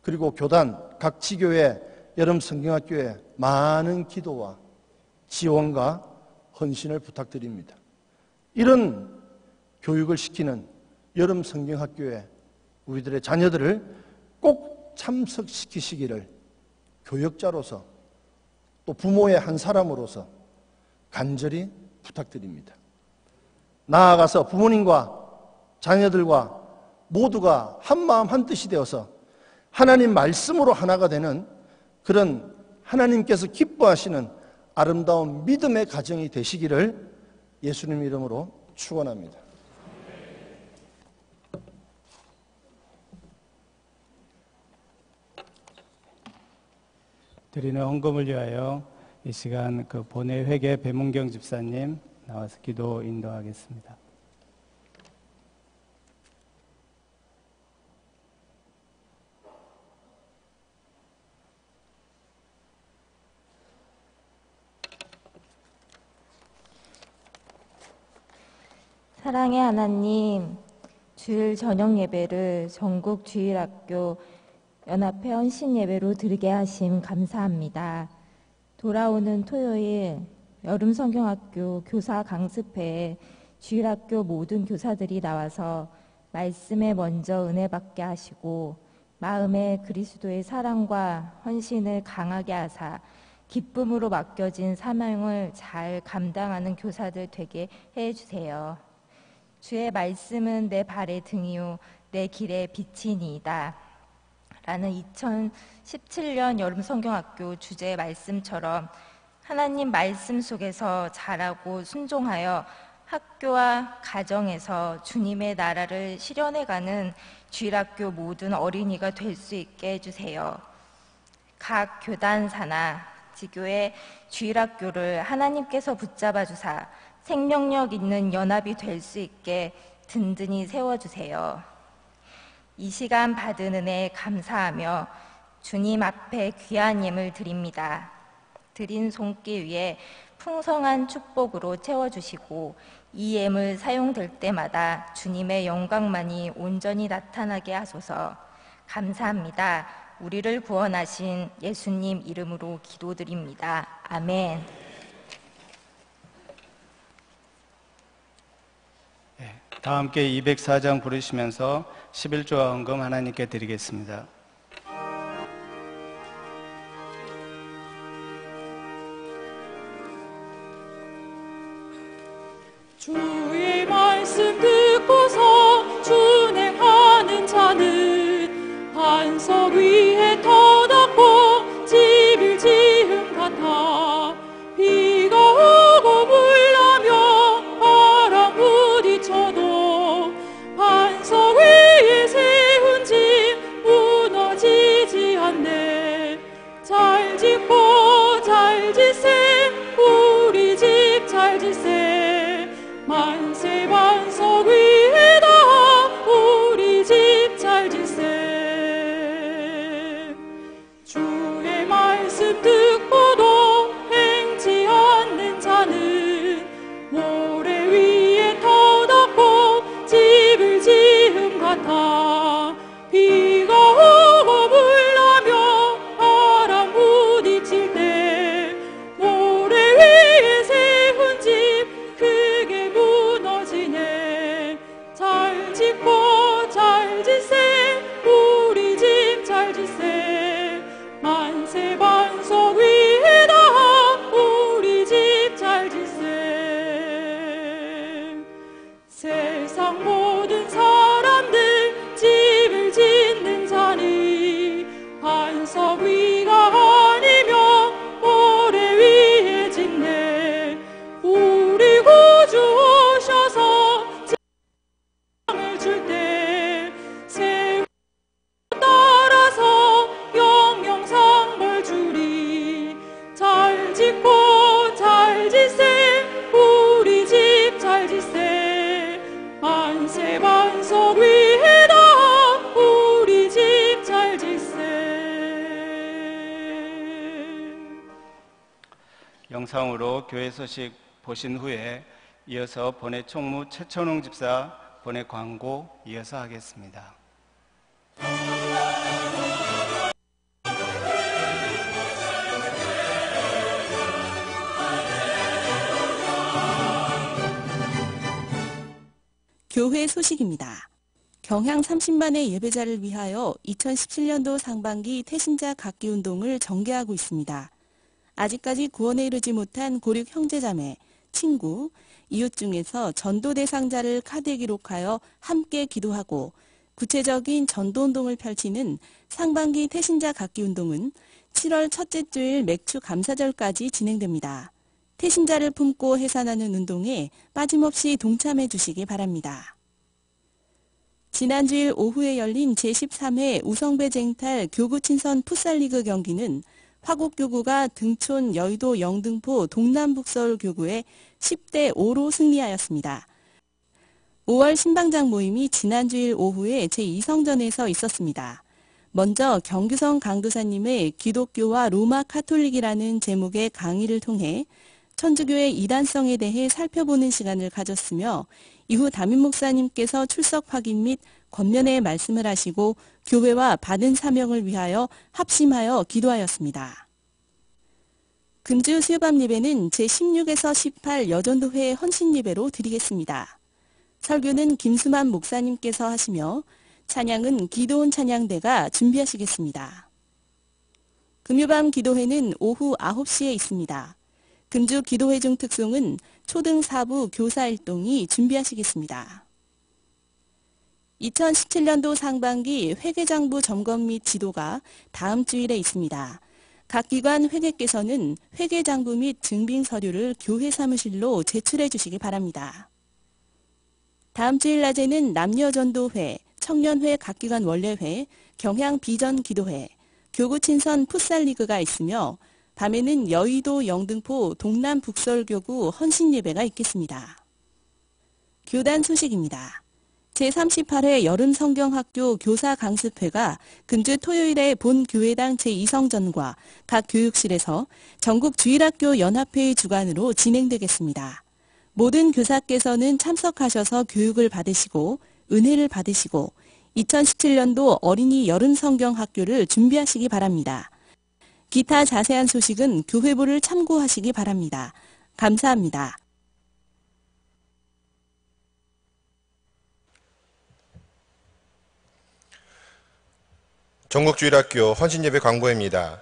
그리고 교단 각 지교회 여름 성경학교에 많은 기도와 지원과 헌신을 부탁드립니다. 이런 교육을 시키는 여름 성경학교에 우리들의 자녀들을 꼭 참석시키시기를 교역자로서 또 부모의 한 사람으로서 간절히 부탁드립니다. 나아가서 부모님과 자녀들과 모두가 한마음 한뜻이 되어서 하나님 말씀으로 하나가 되는 그런 하나님께서 기뻐하시는 아름다운 믿음의 가정이 되시기를 예수님 이름으로 축원합니다. 드리는 헌금을 위하여 이 시간 그 본회 회계 배문경 집사님 나와서 기도 인도하겠습니다. 사랑의 하나님, 주일 저녁 예배를 전국 주일학교 연합회 헌신 예배로 드리게 하심 감사합니다. 돌아오는 토요일 여름 성경학교 교사 강습회에 주일학교 모든 교사들이 나와서 말씀에 먼저 은혜 받게 하시고 마음에 그리스도의 사랑과 헌신을 강하게 하사 기쁨으로 맡겨진 사명을 잘 감당하는 교사들 되게 해주세요. 주의 말씀은 내 발의 등이요 내 길의 빛이니이다 라는 2017년 여름 성경학교 주제 말씀처럼 하나님 말씀 속에서 자라고 순종하여 학교와 가정에서 주님의 나라를 실현해가는 주일학교 모든 어린이가 될 수 있게 해주세요. 각 교단사나 지교의 주일학교를 하나님께서 붙잡아 주사 생명력 있는 연합이 될 수 있게 든든히 세워주세요. 이 시간 받은 은혜 감사하며 주님 앞에 귀한 예물 드립니다. 드린 손길 위에 풍성한 축복으로 채워주시고 이 예물 사용될 때마다 주님의 영광만이 온전히 나타나게 하소서. 감사합니다. 우리를 구원하신 예수님 이름으로 기도드립니다. 아멘. 다 함께 204장 부르시면서 11조와 헌금 하나님께 드리겠습니다. 주의 말씀 듣고서 준행하는 자는 반석 위에 터닫고 집을 지은 같아 비가 오고 불나며 바람 부딪혀도 반석 위에 세운 집 무너지지 않네. 잘 짓고 잘 짓세 우리 집 잘 짓세 만세 반석 위에다 우리 집 잘 짓세. 주의 말씀 듣고도 행치 않는 자는 모래 위에 터닫고 집을 지은 같아 비가 오고 불나며 바람 부딪힐 때 모래 위에 세운 집 크게 무너지네. 잘 짓고 잘 짓세 우리 집 잘 짓세 만세 반석 위에다 우리 집 잘 짓세. 세상 모든 사람들 집을 짓는 자니 반석 위가 아니며 모래 위에 짓네. 우리 구주 오셔서 재앙을 줄 때 세월 따라서 영영상벌 주리. 잘 짓고 잘 짓세 우리 집 잘 짓세 만세 반석 위에다 우리 집 잘 짓세. 영상으로 교회 소식 보신 후에 이어서 본회 총무 최천웅 집사 본회 광고 이어서 하겠습니다. 교회 소식입니다. 경향 30만의 예배자를 위하여 2017년도 상반기 태신자 각기 운동을 전개하고 있습니다. 아직까지 구원에 이르지 못한 고륙 형제자매, 친구, 이웃 중에서 전도 대상자를 카드에 기록하여 함께 기도하고 구체적인 전도운동을 펼치는 상반기 태신자 각기 운동은 7월 첫째 주일 맥주 감사절까지 진행됩니다. 태신자를 품고 해산하는 운동에 빠짐없이 동참해 주시기 바랍니다. 지난 주일 오후에 열린 제13회 우성배 쟁탈 교구 친선 풋살리그 경기는 화곡교구가 등촌 여의도 영등포 동남북서울 교구에 10대 5로 승리하였습니다. 5월 신방장 모임이 지난 주일 오후에 제2성전에서 있었습니다. 먼저 경규성 강도사님의 기독교와 로마 카톨릭이라는 제목의 강의를 통해 천주교의 이단성에 대해 살펴보는 시간을 가졌으며 이후 담임 목사님께서 출석 확인 및 권면의 말씀을 하시고 교회와 받은 사명을 위하여 합심하여 기도하였습니다. 금주 수요밤 예배는 제16에서 18 여전도회 헌신 예배로 드리겠습니다. 설교는 김수만 목사님께서 하시며 찬양은 기도원 찬양대가 준비하시겠습니다. 금요밤 기도회는 오후 9시에 있습니다. 금주 기도회 중 특송은 초등 4부 교사일동이 준비하시겠습니다. 2017년도 상반기 회계장부 점검 및 지도가 다음 주일에 있습니다. 각 기관 회계께서는 회계장부 및 증빙 서류를 교회 사무실로 제출해 주시기 바랍니다. 다음 주일 낮에는 남녀전도회, 청년회 각 기관 원래회, 경향 비전 기도회, 교구 친선 풋살리그가 있으며 밤에는 여의도 영등포 동남 북설교구 헌신예배가 있겠습니다. 교단 소식입니다. 제38회 여름성경학교 교사 강습회가 금주 토요일에 본 교회당 제2성전과 각 교육실에서 전국 주일학교 연합회의 주관으로 진행되겠습니다. 모든 교사께서는 참석하셔서 교육을 받으시고 은혜를 받으시고 2017년도 어린이 여름성경학교를 준비하시기 바랍니다. 기타 자세한 소식은 교회부를 참고하시기 바랍니다. 감사합니다. 전국주일학교 헌신예배 광고입니다.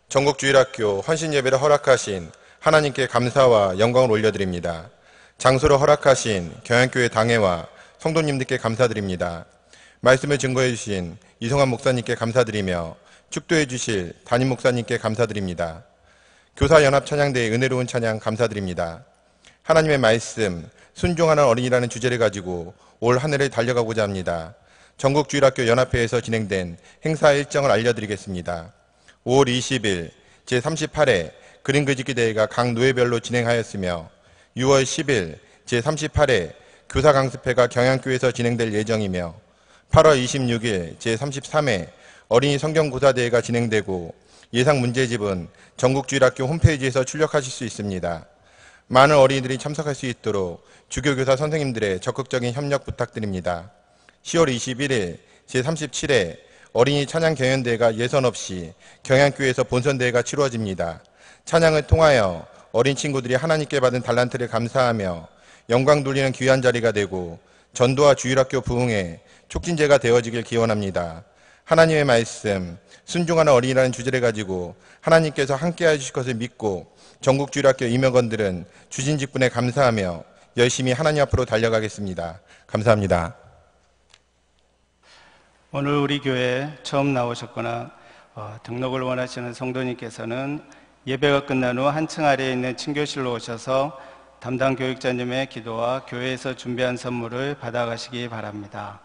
전국주일학교 헌신예배를 허락하신 하나님께 감사와 영광을 올려드립니다. 장소를 허락하신 경향교회 당회와 성도님들께 감사드립니다. 말씀을 증거해 주신 이성환 목사님께 감사드리며 축도해 주실 담임 목사님께 감사드립니다. 교사연합찬양대의 은혜로운 찬양 감사드립니다. 하나님의 말씀, 순종하는 어린이라는 주제를 가지고 올 한 해를 달려가고자 합니다. 전국주일학교 연합회에서 진행된 행사 일정을 알려드리겠습니다. 5월 20일 제38회 그림 그리기 대회가 각 노예별로 진행하였으며 6월 10일 제38회 교사 강습회가 경향교회에서 진행될 예정이며 8월 26일 제33회 어린이 성경고사대회가 진행되고 예상 문제집은 전국주일학교 홈페이지에서 출력하실 수 있습니다. 많은 어린이들이 참석할 수 있도록 주교교사 선생님들의 적극적인 협력 부탁드립니다. 10월 21일 제37회 어린이 찬양 경연대회가 예선 없이 경향교회에서 본선대회가 치루어집니다. 찬양을 통하여 어린 친구들이 하나님께 받은 달란트를 감사하며 영광 돌리는 귀한 자리가 되고 전도와 주일학교 부흥에 촉진제가 되어지길 기원합니다. 하나님의 말씀, 순종하는 어린이라는 주제를 가지고 하나님께서 함께해 주실 것을 믿고 전국주일학교 임역원들은 주신 직분에 감사하며 열심히 하나님 앞으로 달려가겠습니다. 감사합니다. 오늘 우리 교회에 처음 나오셨거나 등록을 원하시는 성도님께서는 예배가 끝난 후 한층 아래에 있는 친교실로 오셔서 담당 교육자님의 기도와 교회에서 준비한 선물을 받아가시기 바랍니다.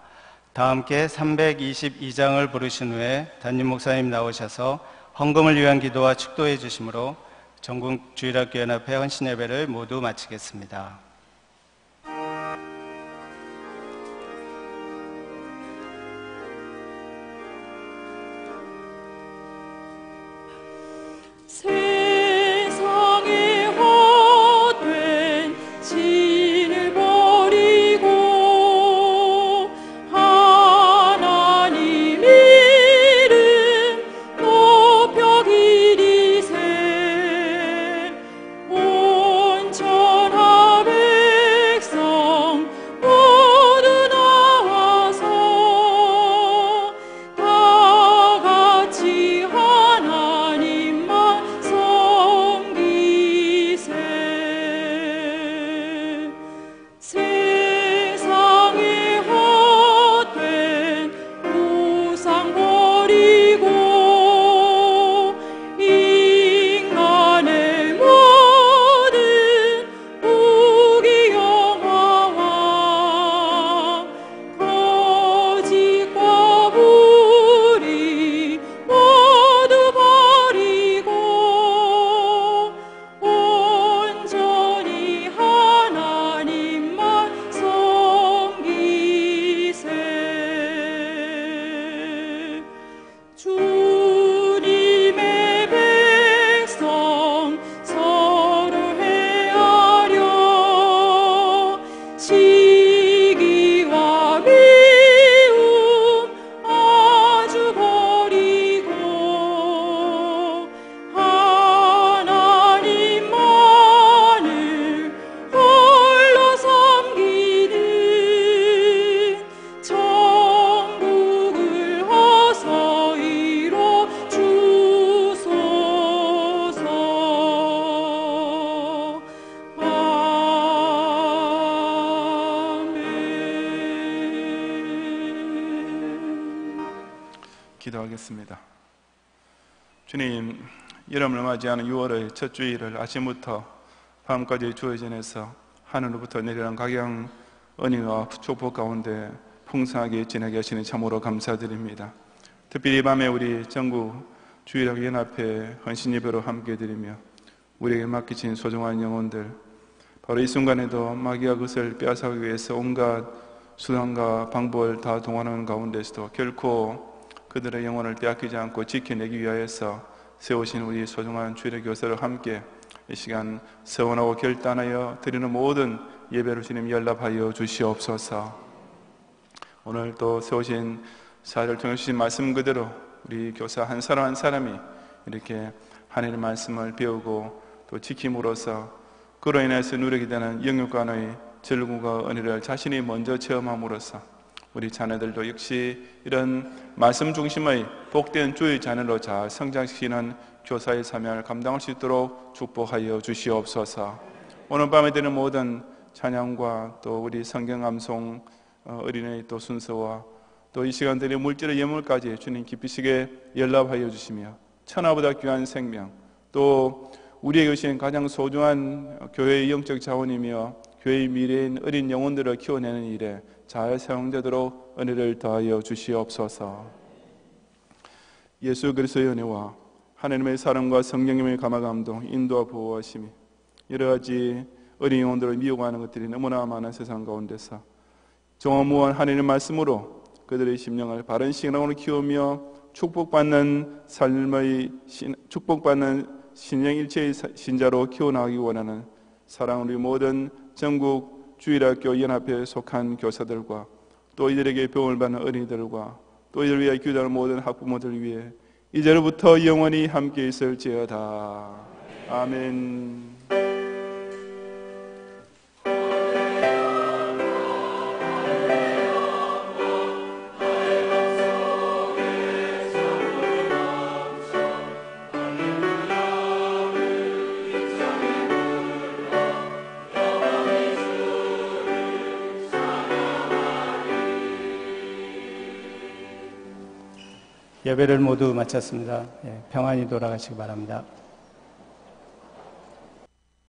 다 함께 322장을 부르신 후에 담임 목사님 나오셔서 헌금을 위한 기도와 축도해 주심으로 전국주일학교연합회 헌신예배를 모두 마치겠습니다. 세상에 헛된 신을 버리고 하나님 이름 높여 기리세 온전함에 기도하겠습니다. 주님, 여름을 맞이하는 6월의 첫 주일을 아침부터 밤까지 주의 전에서 하늘로부터 내려온 각양 은혜와 축복 가운데 풍성하게 지내게 하시니 참으로 감사드립니다. 특별히 이 밤에 우리 전국 주일학 연합회 헌신 예배로 함께 드리며 우리에게 맡기신 소중한 영혼들, 바로 이 순간에도 마귀가 그것을 빼앗아가기 위해서 온갖 수단과 방법을 다 동원하는 가운데서도 결코 그들의 영혼을 빼앗기지 않고 지켜내기 위하여서 세우신 우리 소중한 주일의 교사를 함께 이 시간 서원하고 결단하여 드리는 모든 예배를 주님 연락하여 주시옵소서. 오늘 또 세우신 사회를 통해 주신 말씀 그대로 우리 교사 한 사람 한 사람이 이렇게 하나님의 말씀을 배우고 또 지킴으로써 그로 인해서 누리게 되는 영육간의 즐거움과 은혜를 자신이 먼저 체험함으로써 우리 자녀들도 역시 이런 말씀 중심의 복된 주의 자녀로 잘 성장시키는 교사의 사명을 감당할 수 있도록 축복하여 주시옵소서. 오늘 밤에 드리는 모든 찬양과 또 우리 성경 암송 어린의 또 순서와 또 이 시간들의 물질의 예물까지 주님 기쁘시게 연락하여 주시며 천하보다 귀한 생명 또 우리에게 주신 가장 소중한 교회의 영적 자원이며 교회의 미래인 어린 영혼들을 키워내는 일에 잘 사용되도록 은혜를 더하여 주시옵소서. 예수 그리스도의 은혜와 하나님의 사랑과 성령님의 감화감동, 인도와 보호하심이 여러 가지 어린 영혼들을 미혹하는 것들이 너무나 많은 세상 가운데서 정화무한 하나님의 말씀으로 그들의 심령을 바른 신앙으로 키우며 축복받는 신령일체의 신자로 키워나가기 원하는 사랑하는 우리 모든 전국 주일학교 연합회에 속한 교사들과 또 이들에게 배움을 받는 어린이들과 또 이들을 위해 기도하는 모든 학부모들을 위해 이제로부터 영원히 함께 있을지어다. 아멘. 예배를 모두 마쳤습니다. 평안히 돌아가시기 바랍니다.